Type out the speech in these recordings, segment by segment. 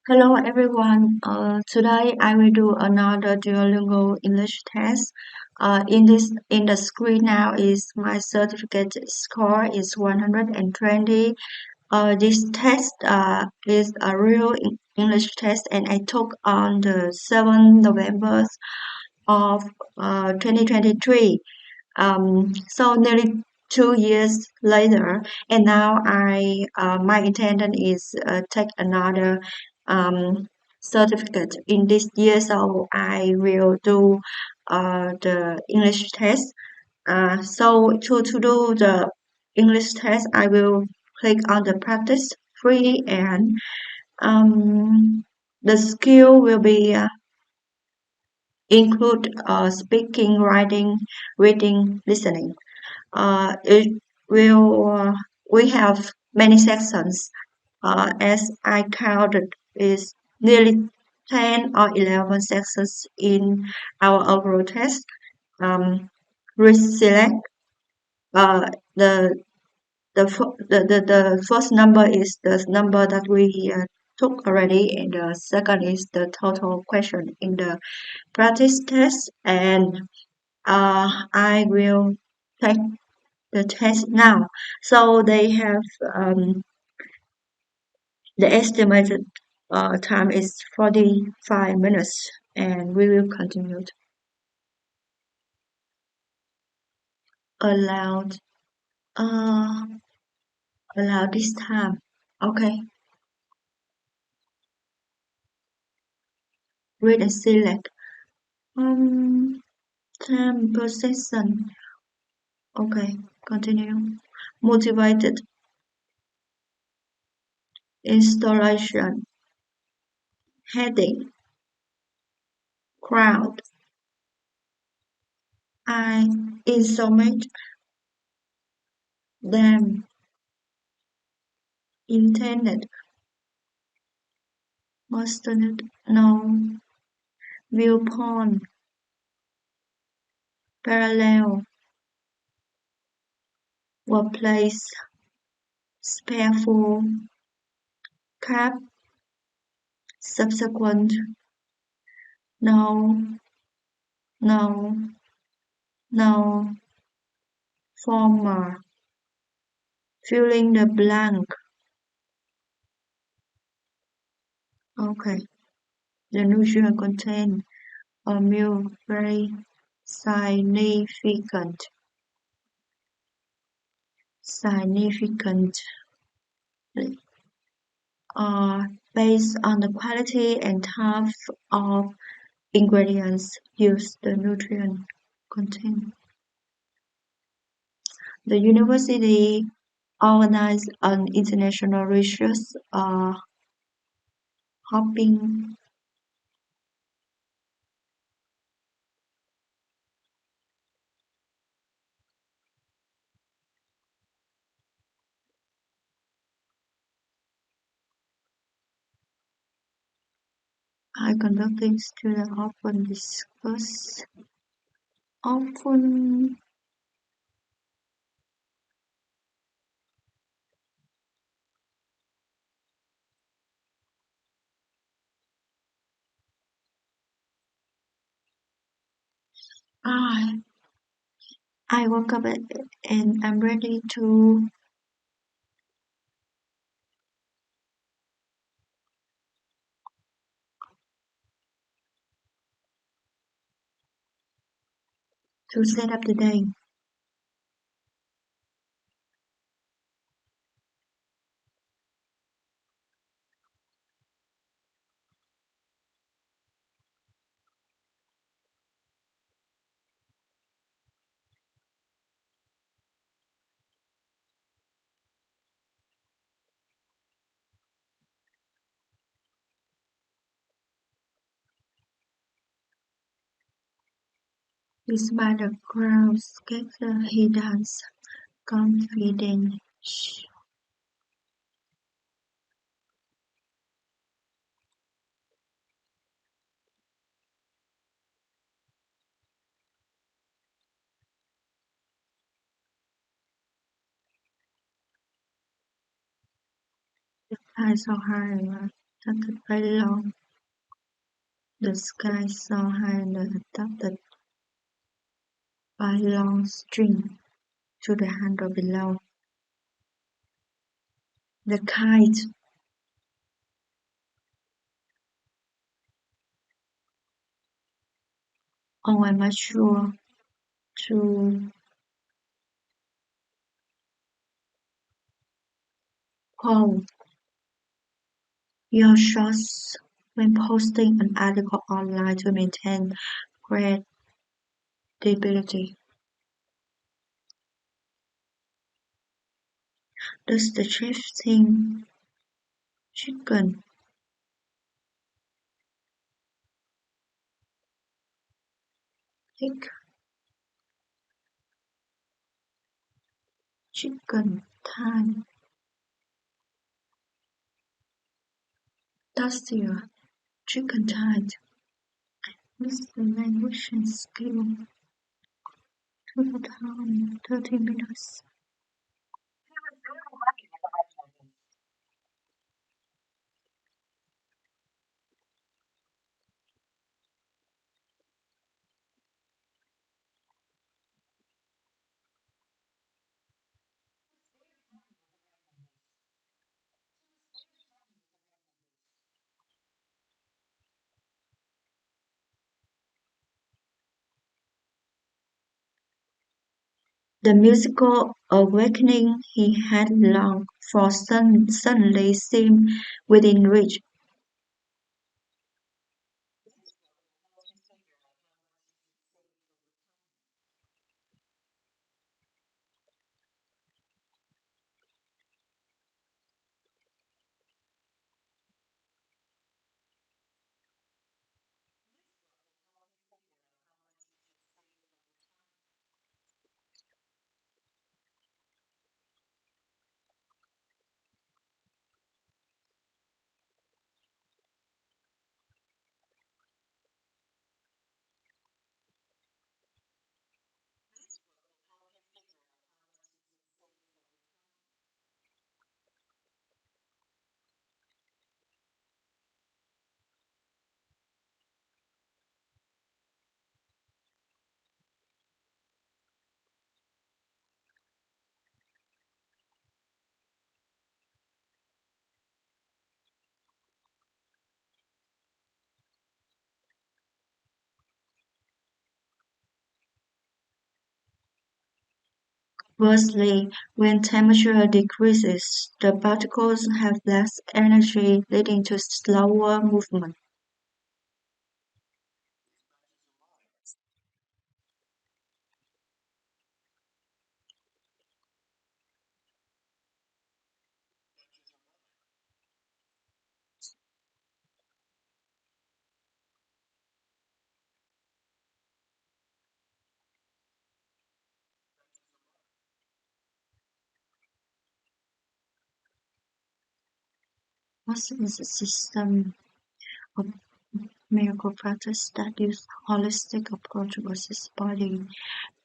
Hello everyone. Today I will do another Duolingo English test. In the screen now is my certificate score is 120. This test is a real English test, and I took on the 7th November of 2023. So nearly 2 years later, and now my intention is take another certificate in this year. So I will do the English test. So to do the English test, I will click on the practice free, and the skill will be include speaking, writing, reading, listening. It will we have many sections. As I counted, is nearly 10 or 11 sections in our overall test. Reselect uh, the the first number is the number that we took already, and the second is the total question in the practice test. And I will take the test now. So they have the estimated time is 45 minutes, and we will continue. Allowed, uh, allow this time. Okay, read and select. Um, time per session. Okay, continue. Motivated installation. Heading. Crowd. I insomate them. Intended. Mustn't no viewpoint, parallel, workplace, spareful, cap, subsequent, no, no, no, former, filling the blank. Okay, the nutrient contain a meal very significant, significantly, based on the quality and type of ingredients used, the nutrient contain. The university organized an international research hopping. I conducting students often discuss often I I woke up and I'm ready to set up the day. Despite the crowd's scatter, he danced confident. I saw her. Started by long. The sky so high and adapted by long string to the handle below. The kite. Oh, I'm not sure. To call your shots when posting an article online to maintain credibility. Does the chef think chicken, thick chicken thigh, tastier chicken thigh with the language and skill to the time 30 minutes? The musical awakening he had longed for suddenly seemed within reach. Conversely, when temperature decreases, the particles have less energy, leading to slower movement. Muscle is a system of medical practice that uses holistic approach versus body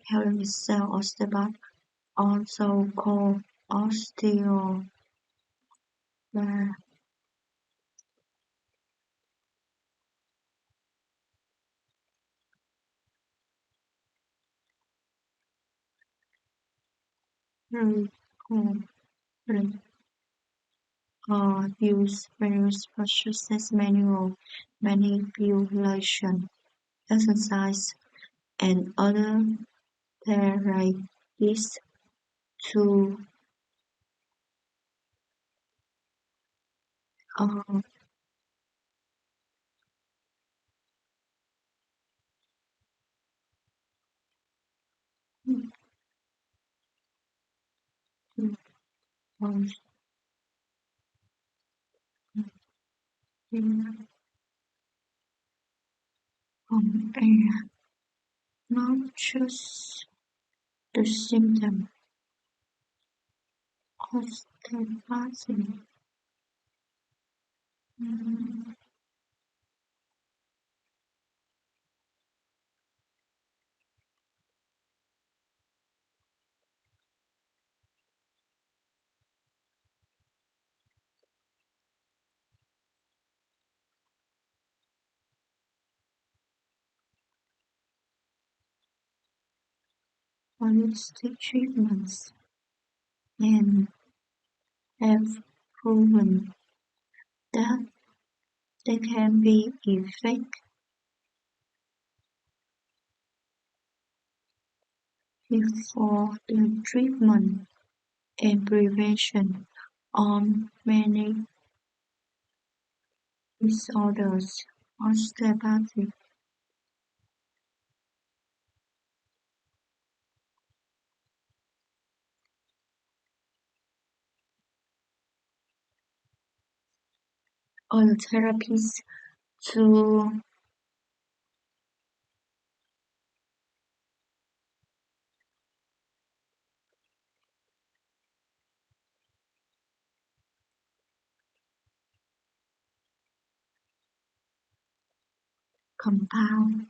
healing cell osteopath, also called osteopathy. Use various pressures as manual manipulation, exercise, and other therapies to uh, to cause pain from air, not just the symptom. Osteopathy mm, holistic treatments and have proven that they can be effective for the treatment and prevention on many disorders. Osteopathy or therapies to compound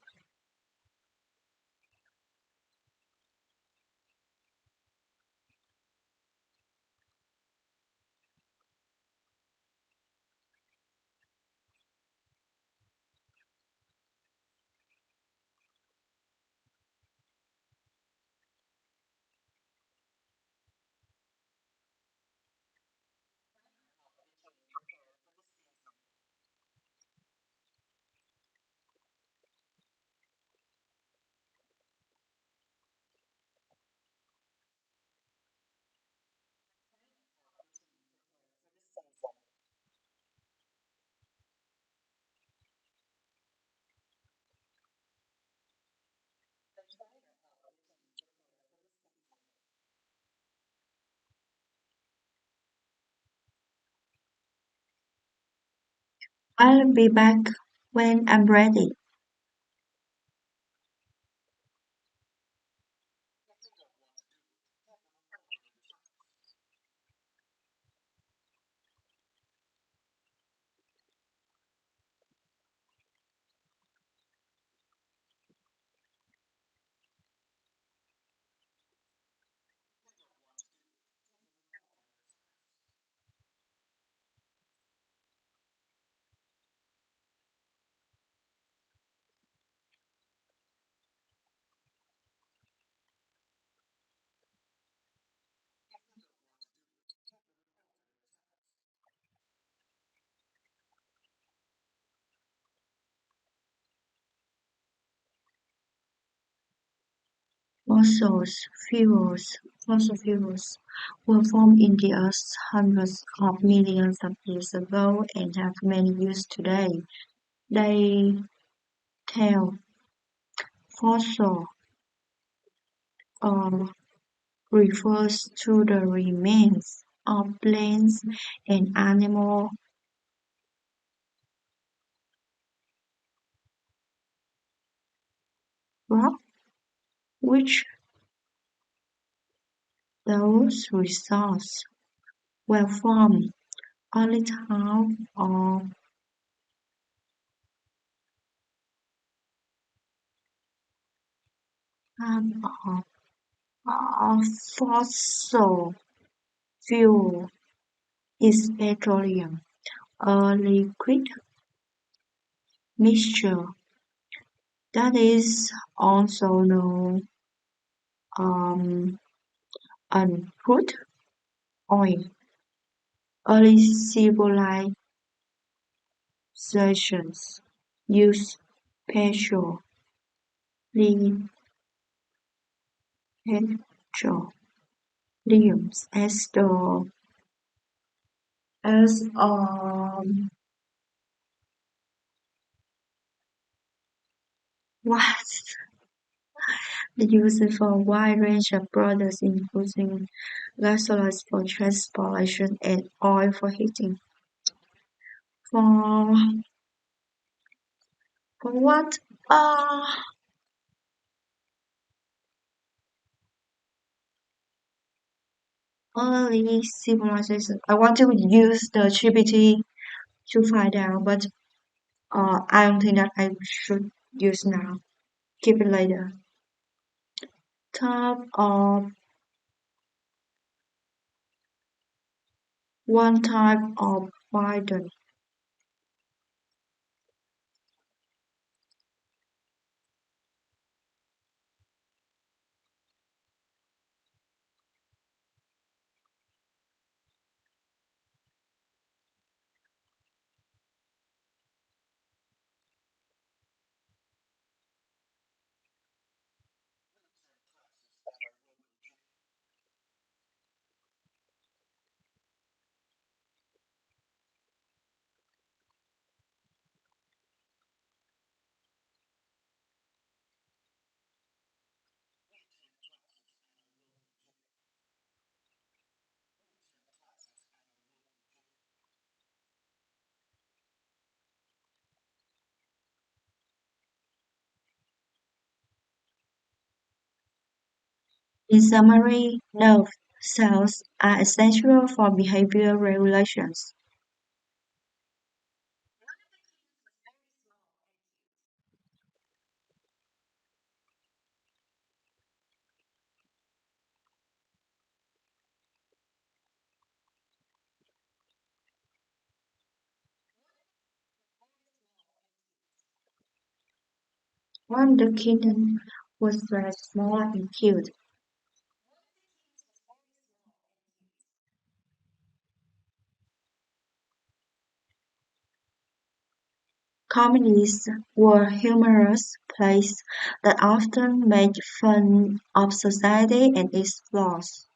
I'll be back when I'm ready. Fossils fuels fossil fuels were formed in the earth hundreds of millions of years ago and have many uses today. They tell fossil or refers to the remains of plants and animal rock which those resources were formed only type of fossil fuel is petroleum, a liquid mixture that is also known um, as crude oil. Early civilizations used petroleum as what used for a wide range of products including gasoline for transportation and oil for heating. For what early civilization? I want to use the GPT to find out, but I don't think that I should use now. Keep it later. Top of one type of Biden. In summary, nerve cells are essential for behavior regulations. When the kitten was very small and cute, comedies were humorous plays that often made fun of society and its flaws.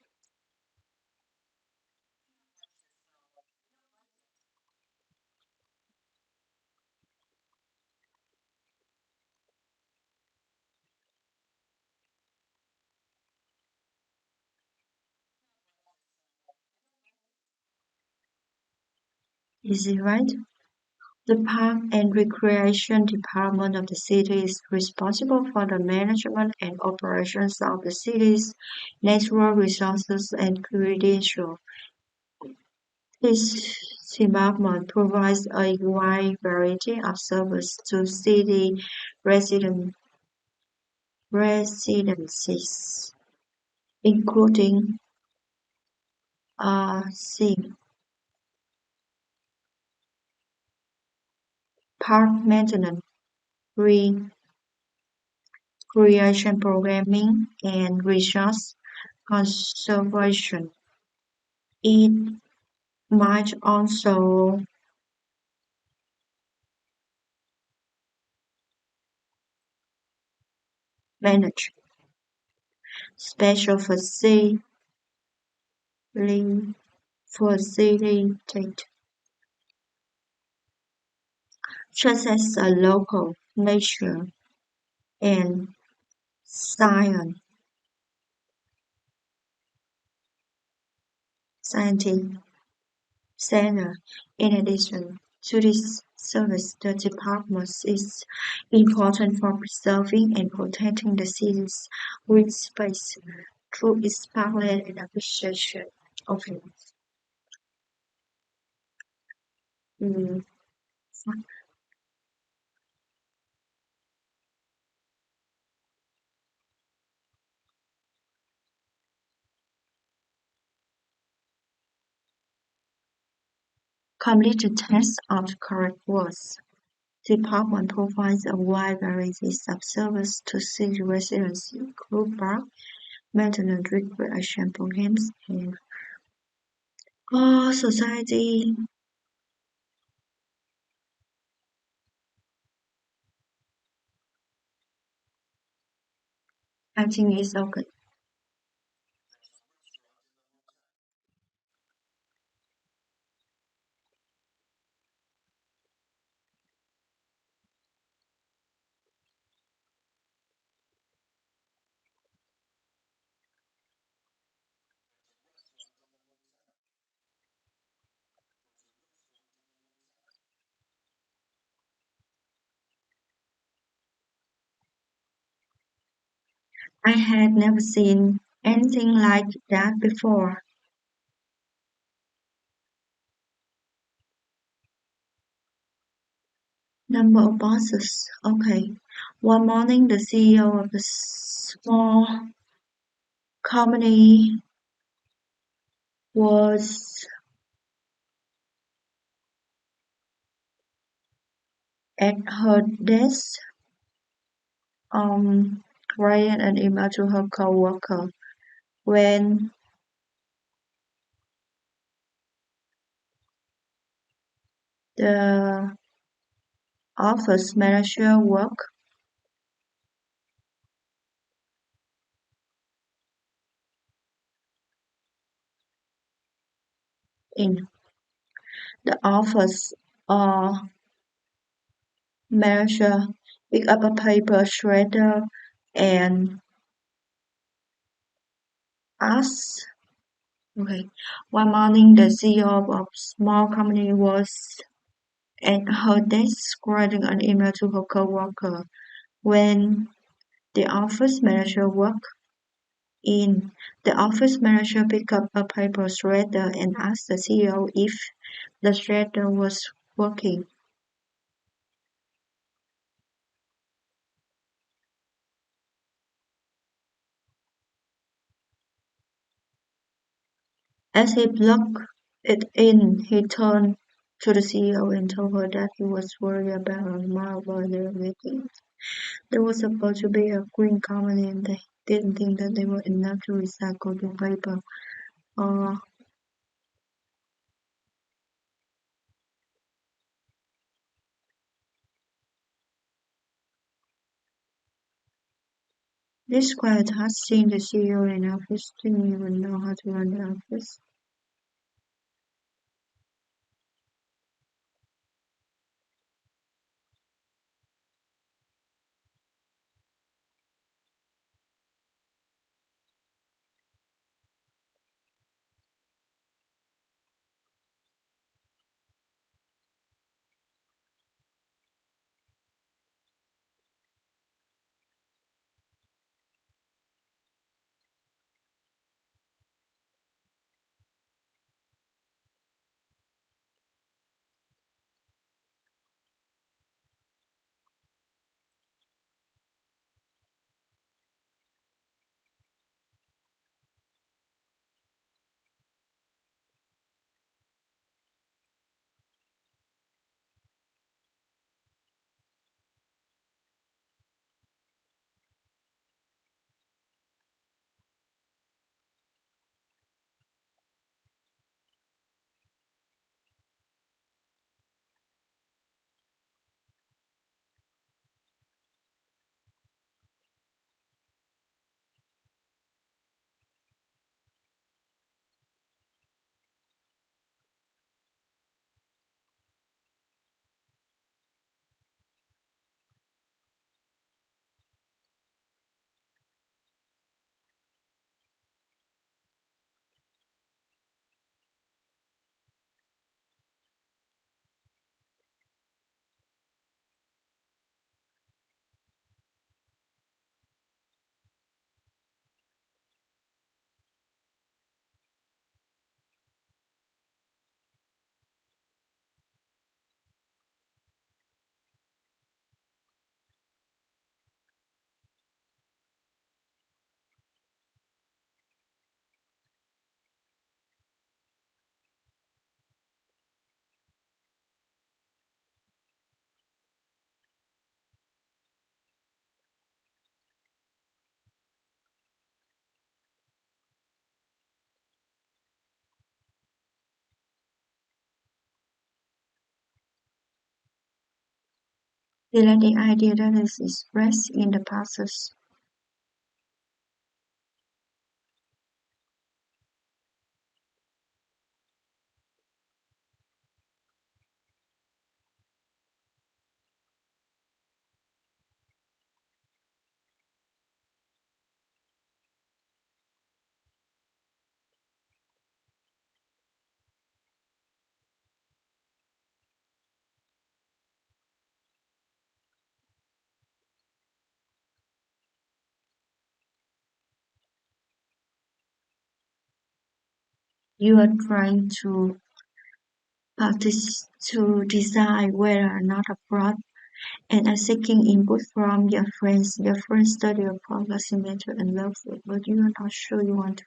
Is it right? The Park and Recreation Department of the city is responsible for the management and operations of the city's natural resources and credential. This department provides a wide variety of services to city resident, residences, including C. Park maintenance, recreation programming, and resource conservation. It might also manage special facilitate such as a local nature and science scientific center. In addition to this service, the department is important for preserving and protecting the city's green space through its parkland and appreciation. Okay. Mm. Complete the test of correct words. The department provides a wide variety of services to city residents, including park maintenance, recreation programs, and society. I think it's okay. I had never seen anything like that before. Number of bosses. Okay. One morning, the CEO of the small company was at her desk, um, writing an email to her coworker when the office manager walked in. The office manager picked up a paper shredder and asked, okay, one morning the CEO of a small company was at her desk writing an email to her coworker when the office manager walked in. The office manager picked up a paper shredder and asked the CEO if the shredder was working. As he plugged it in, he turned to the CEO and told her that he was worried about her malware meeting. There was supposed to be a green company and they didn't think that they were enough to recycle the paper. Uh, this quiet has seen the CEO in office didn't even know how to run the office. They like the idea that is expressed in the passage. You are trying to decide whether or not a fraud and are seeking input from your friends. Your friends study your policy matter and love it, but you are not sure you want to.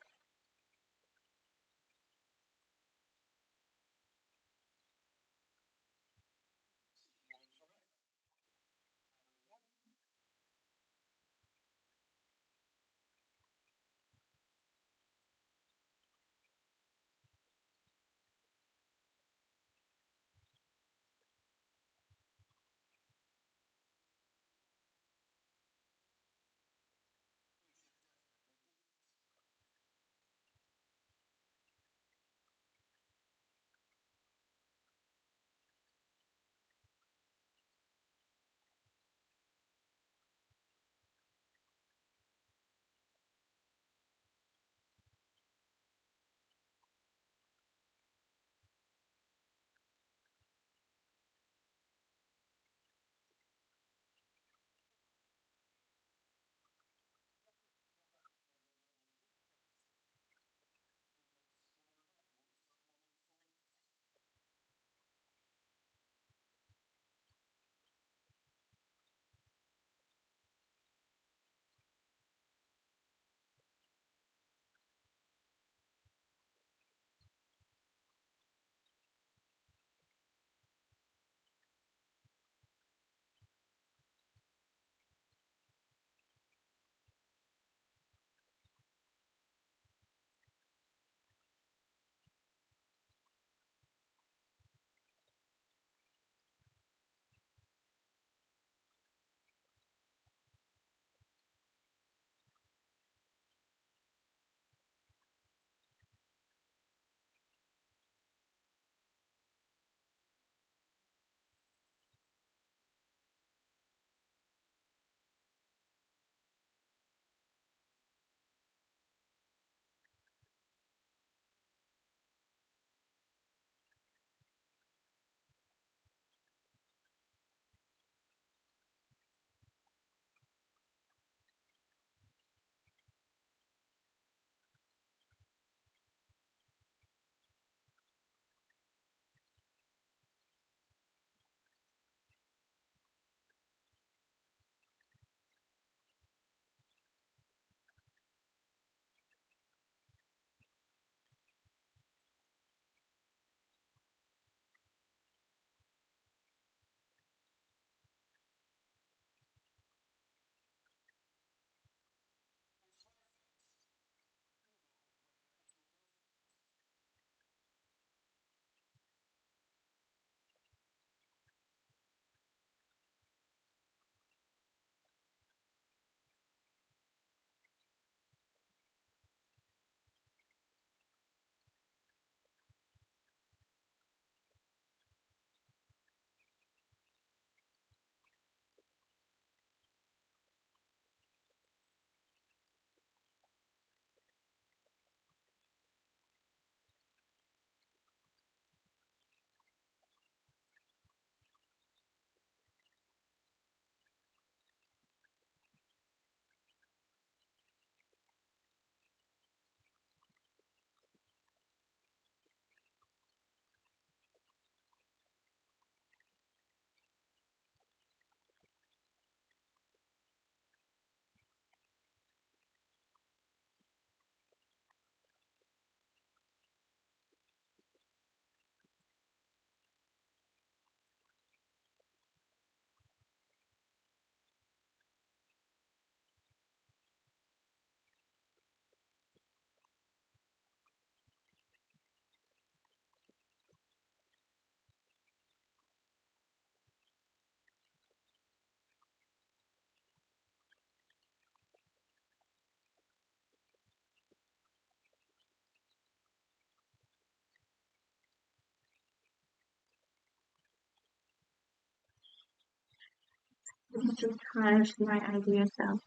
Sometimes my ideas are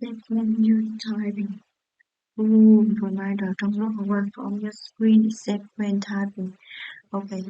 that when you typing. Reminder, don't look away from your screen except when typing. Okay.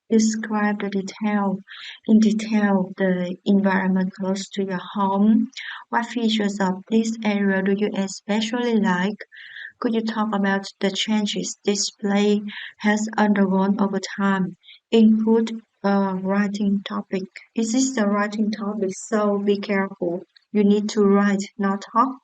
Describe in detail the environment close to your home. What features of this area do you especially like? Could you talk about the changes display has undergone over time? Include a writing topic. Is this the writing topic? So be careful. You need to write, not talk.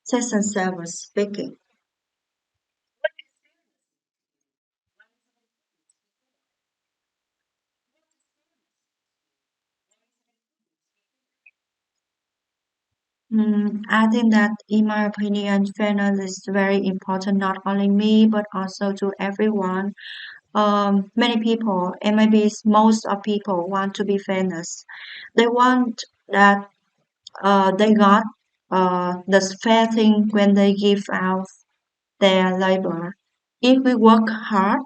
Session 7 speaking. I think that, in my opinion, fairness is very important, not only me, but also to everyone. Many people, and maybe most of people, want to be fairness. They want that they got the fair thing when they give out their labor. If we work hard,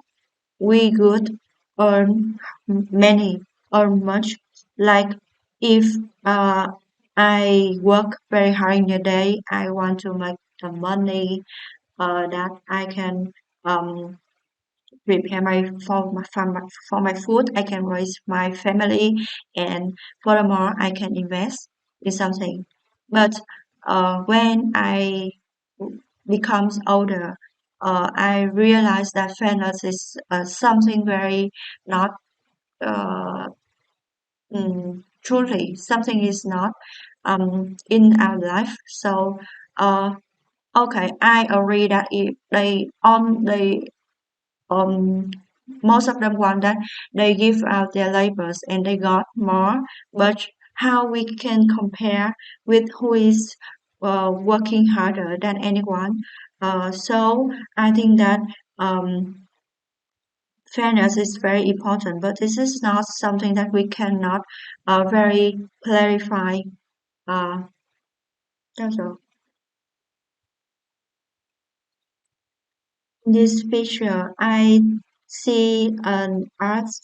we could earn many or much. Like if uh, I work very hard in a day, I want to make the money that I can um, prepare for my food. I can raise my family, and furthermore, I can invest in something. But when I becomes older, I realize that fairness is something very not truly something is not in our life. So okay, I agree that if they on the um most of them want that they give out their labors and they got more, but how we can compare with who is working harder than anyone? So I think that um, fairness is very important, but this is not something that we cannot very clarify. Uh, that's all. In this picture, I see an arts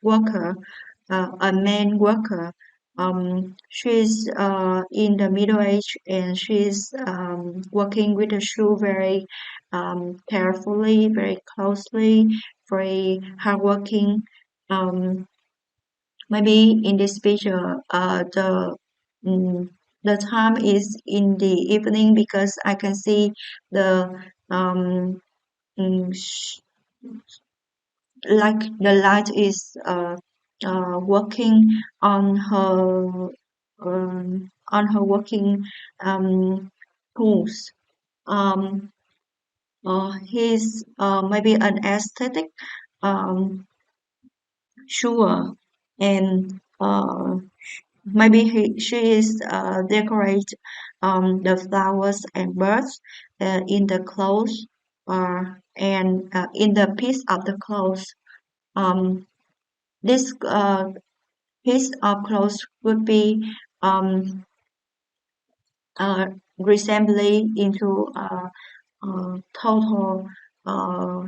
worker, a man worker. She's in the middle age and she's working with the shoe very carefully, very closely, very hardworking. Um, Maybe in this picture, mm, the time is in the evening because I can see the um, sh like the light is working on her working tools. Um, he's maybe an aesthetic, um, sure, and maybe she is decorate the flowers and birds in the clothes and in the piece of the clothes. Um, this piece of clothes would be um, uh, resembling into total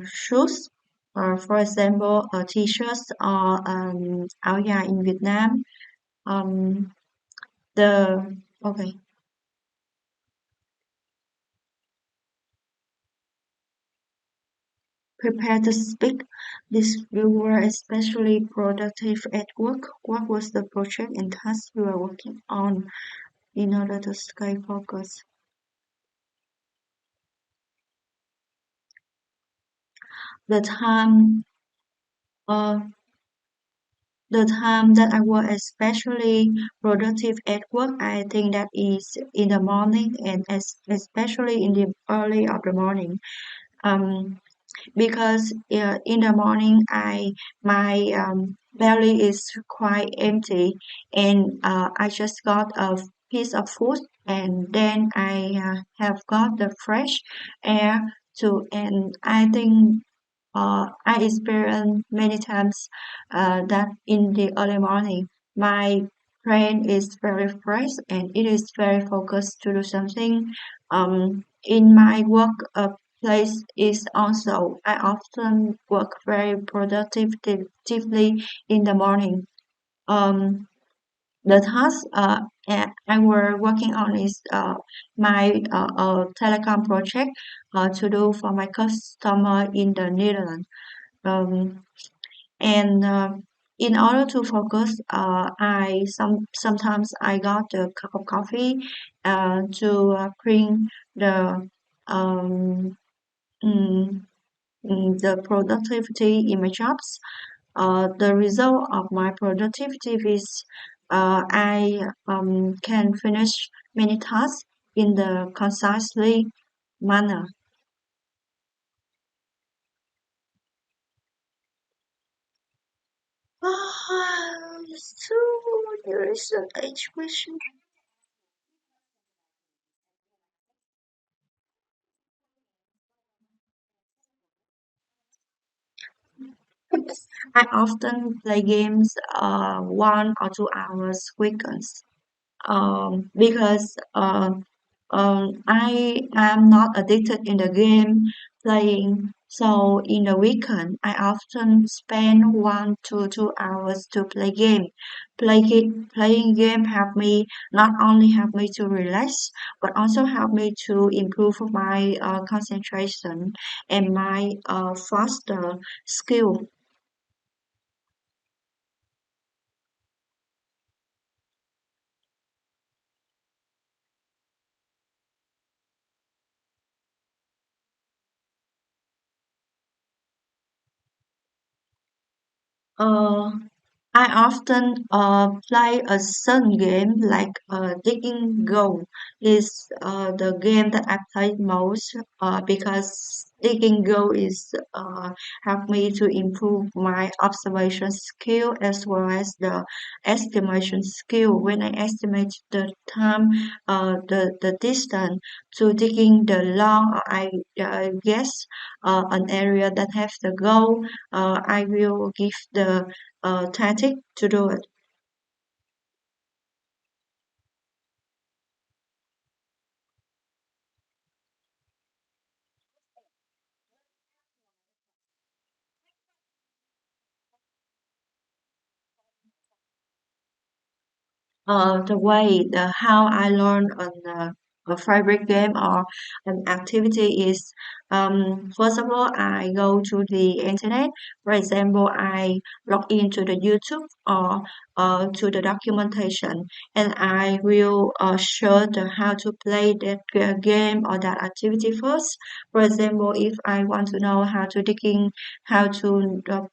shoes. For example, t-shirts or áo dài in Vietnam. Um, the okay. Prepare to speak. This you were especially productive at work. What was the project and task you were working on in order to stay focused? The time, uh, the time that I was especially productive at work, I think that is in the morning and especially in the early of the morning. Um, because in the morning I my belly is quite empty and I just got a piece of food and then I have got the fresh air to and I think I experienced many times that in the early morning my brain is very fresh and it is very focused to do something. In my work place is also I often work very productively in the morning. Um, the task I were working on is my telecom project to do for my customer in the Netherlands. Um, and in order to focus, sometimes I got a cup of coffee to bring the um, mm, the productivity in my jobs. The result of my productivity is I can finish many tasks in the concisely manner. So there is an age question. I often play games 1 or 2 hours weekends because I am not addicted in the game playing. So in the weekend, I often spend 1 to 2 hours to play game. Playing game help me not only help me to relax, but also help me to improve my concentration and my faster skill. Uh, I often play a certain game like Digging Go is the game that I play most because Digging Go is help me to improve my observation skill as well as the estimation skill. When I estimate the time, the distance to digging the long, I guess an area that has the goal. I will give the tactic to do it. The way the how I learn on a favorite game or an activity is first of all I go to the internet. For example, I log into the YouTube or to the documentation, and I will search the how to play that game or that activity first. For example, if I want to know how to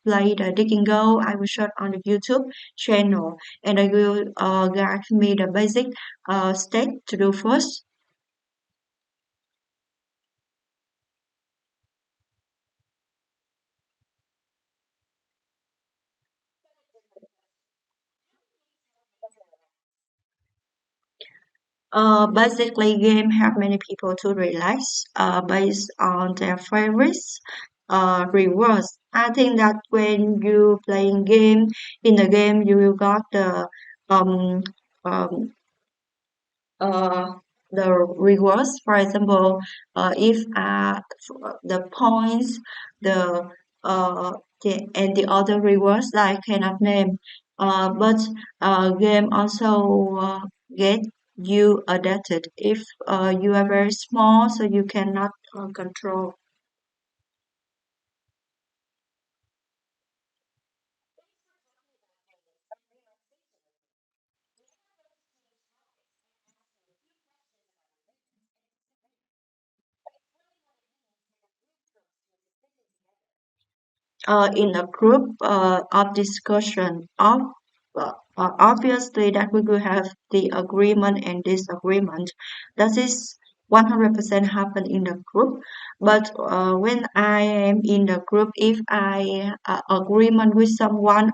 play the digging go, I will search on the YouTube channel and I will guide me the basic step to do first. Basically, game help many people to relax based on their favorites rewards. I think that when you playing game in the game, you will got um, um, uh, the rewards. For example, if the points, the and the other rewards that I cannot name, but game also get you adapted if you are very small, so you cannot control. In a group of discussion obviously that we will have the agreement and disagreement that is 100% happen in the group but when I am in the group if I agreement with someone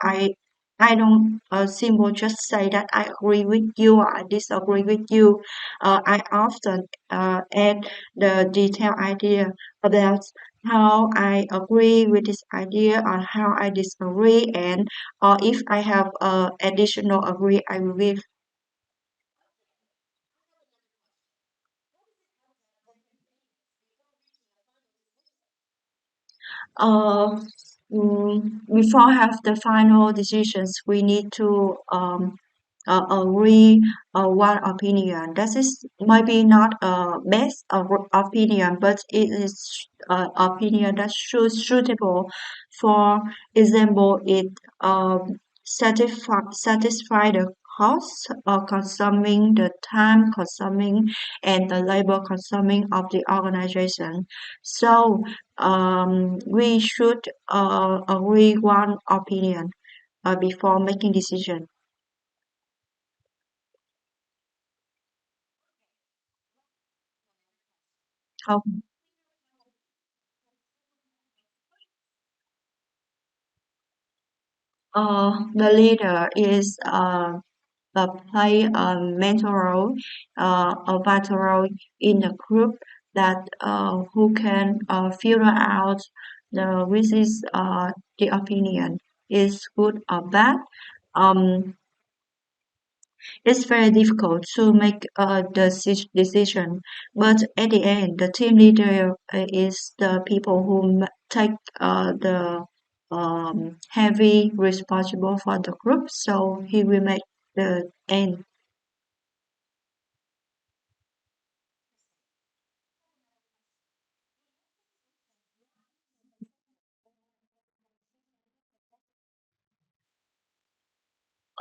I don't simple just say that I agree with you or I disagree with you. I often add the detailed idea about how I agree with this idea or how I disagree and or if I have additional agree I will give. Uh, Before have the final decisions, we need to agree one opinion. That is maybe not a best opinion, but it is opinion that should suitable. For example, it satisfy the cost of consuming the time consuming and the labor consuming of the organization. So we should agree one opinion before making decision. Không. The leader is play a mentor role, a vital role in the group that who can filter out the wishes, the opinion is good or bad. Um, it's very difficult to make decision, but at the end, the team leader is the people who take the heavy responsible for the group, so he will make the end.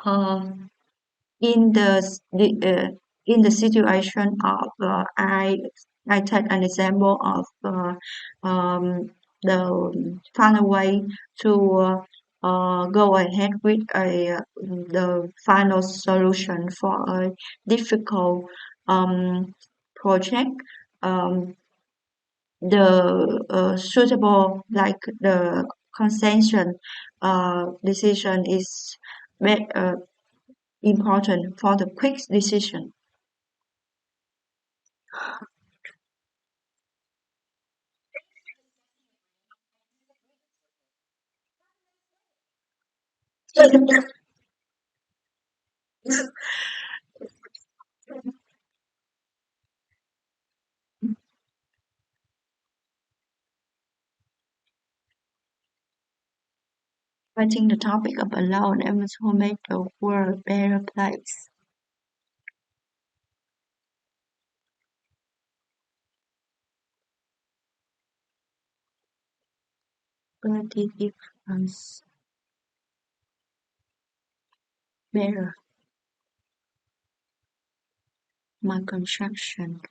Um, in in the situation of I take an example of the final way to go ahead with the final solution for a difficult project. Um, the suitable like the consensus decision is important for the quick decision. Writing the topic up alone aims to make the world a better place. But it becomes better. My construction.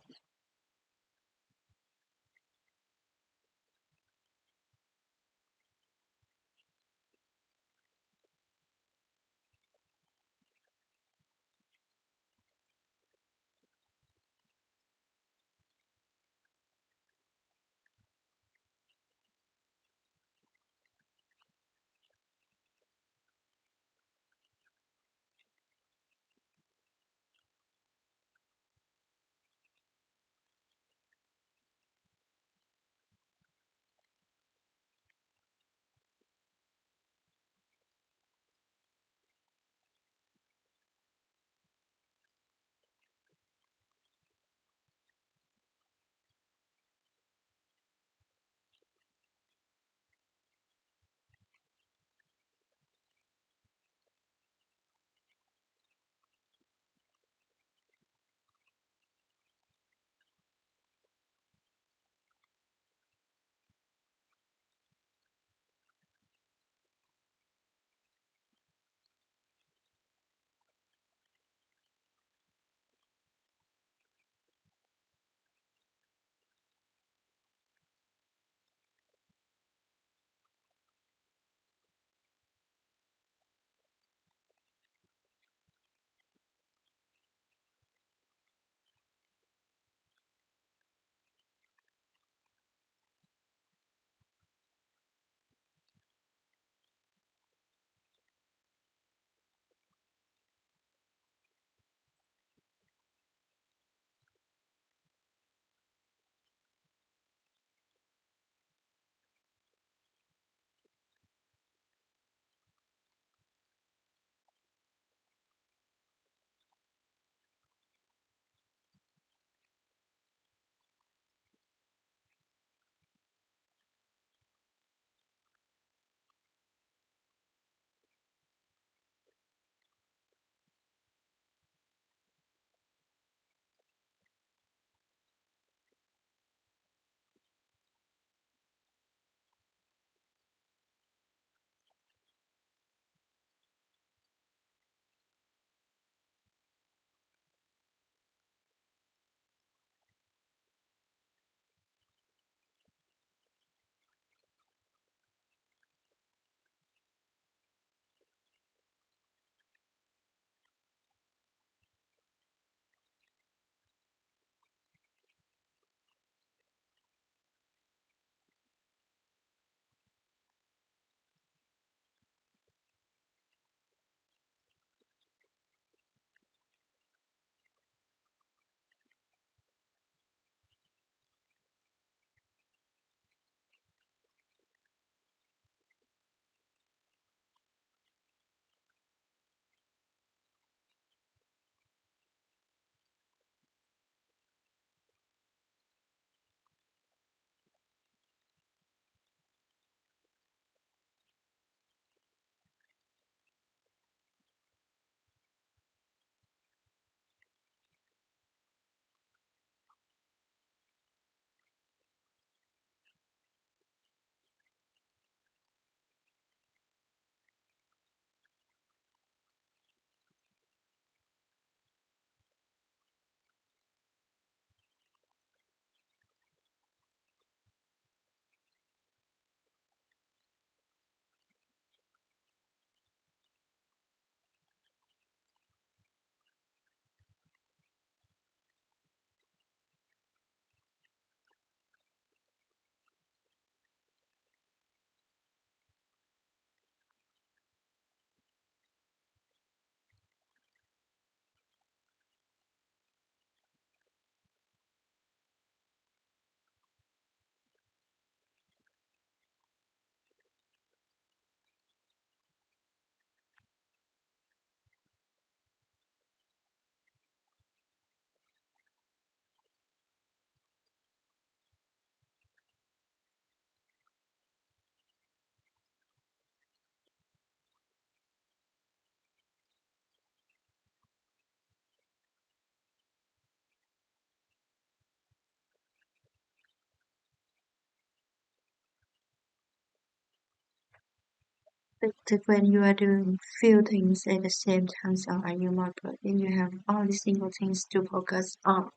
But when you are doing few things at the same time, so are you more productive? You have only single things to focus on.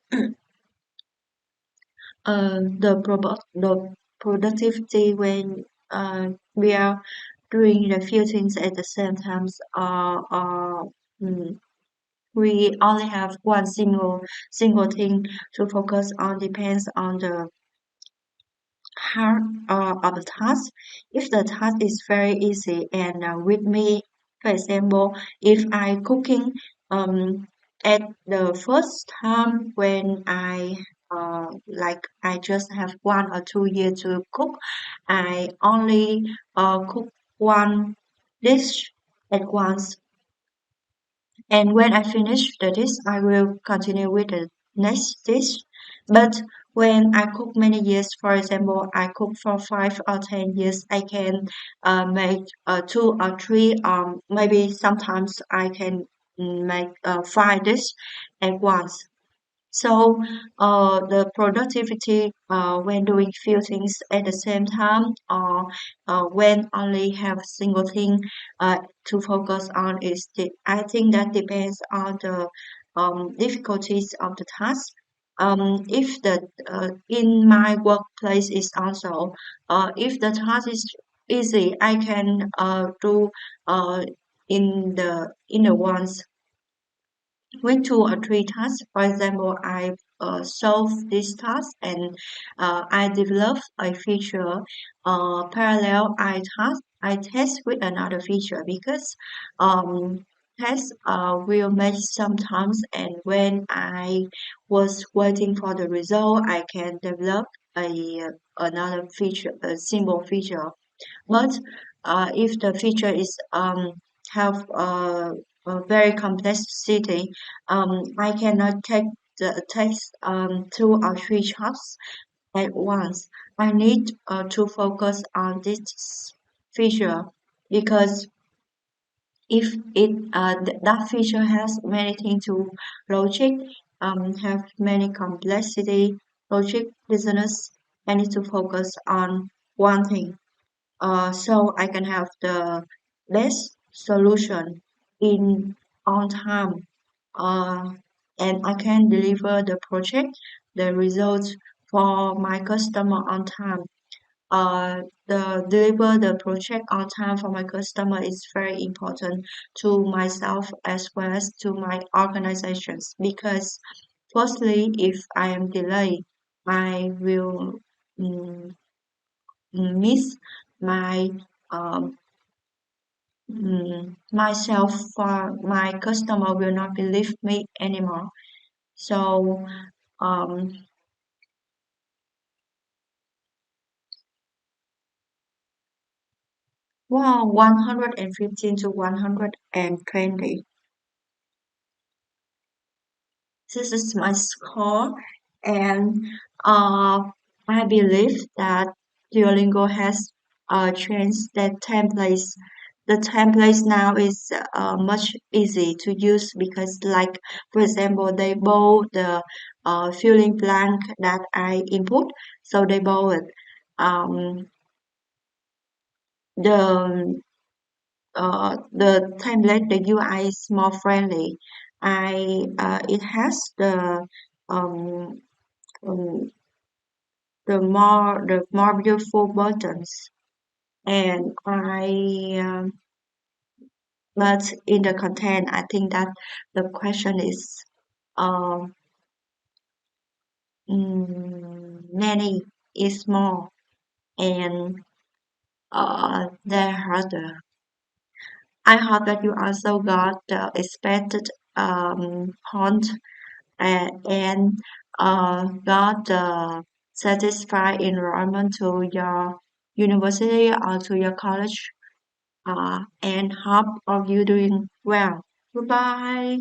The productivity when we are doing the few things at the same time, mm, we only have one single thing to focus on depends on the hard of the task. If the task is very easy and with me, for example, if I cooking um at the first time when I just have 1 or 2 years to cook, I only cook one dish at once, and when I finish the dish, I will continue with the next dish. But when I cook many years, for example, I cook for 5 or 10 years, I can make 2 or 3, maybe sometimes I can make 5 dish at once. So, the productivity when doing few things at the same time, or when only have single thing to focus on I think that depends on the difficulties of the task. If the in my workplace is also if the task is easy, I can do uh, in the ones with 2 or 3 tasks. For example, I solve this task and I develop a feature. Parallel, I test with another feature because tests will make sometimes, and when I was waiting for the result, I can develop another feature, a simple feature. But if the feature is have a very complexity, I cannot take the text 2 or 3 jobs at once. I need to focus on this feature because if that feature has many things to logic, have many complexity, logic, business, I need to focus on one thing so I can have the best solution in on time, uh, and I can deliver the project, the results for my customer on time. The deliver the project on time for my customer is very important to myself as well as to my organizations because firstly, if I am delayed, I will mm, miss my um, myself for my customer will not believe me anymore. So um wow, 115 to 120. This is my score, and I believe that Duolingo has changed the templates. The templates now is much easy to use because, like for example, they bold the filling blank that I input, so they bold it. Um, the template, the UI is more friendly. It has um, um the more beautiful buttons, and but in the content, I think that the question is um many is more, and they're harder. I hope that you also got the expected point and got the satisfied enrollment to your university or to your college and hope of you doing well. Goodbye.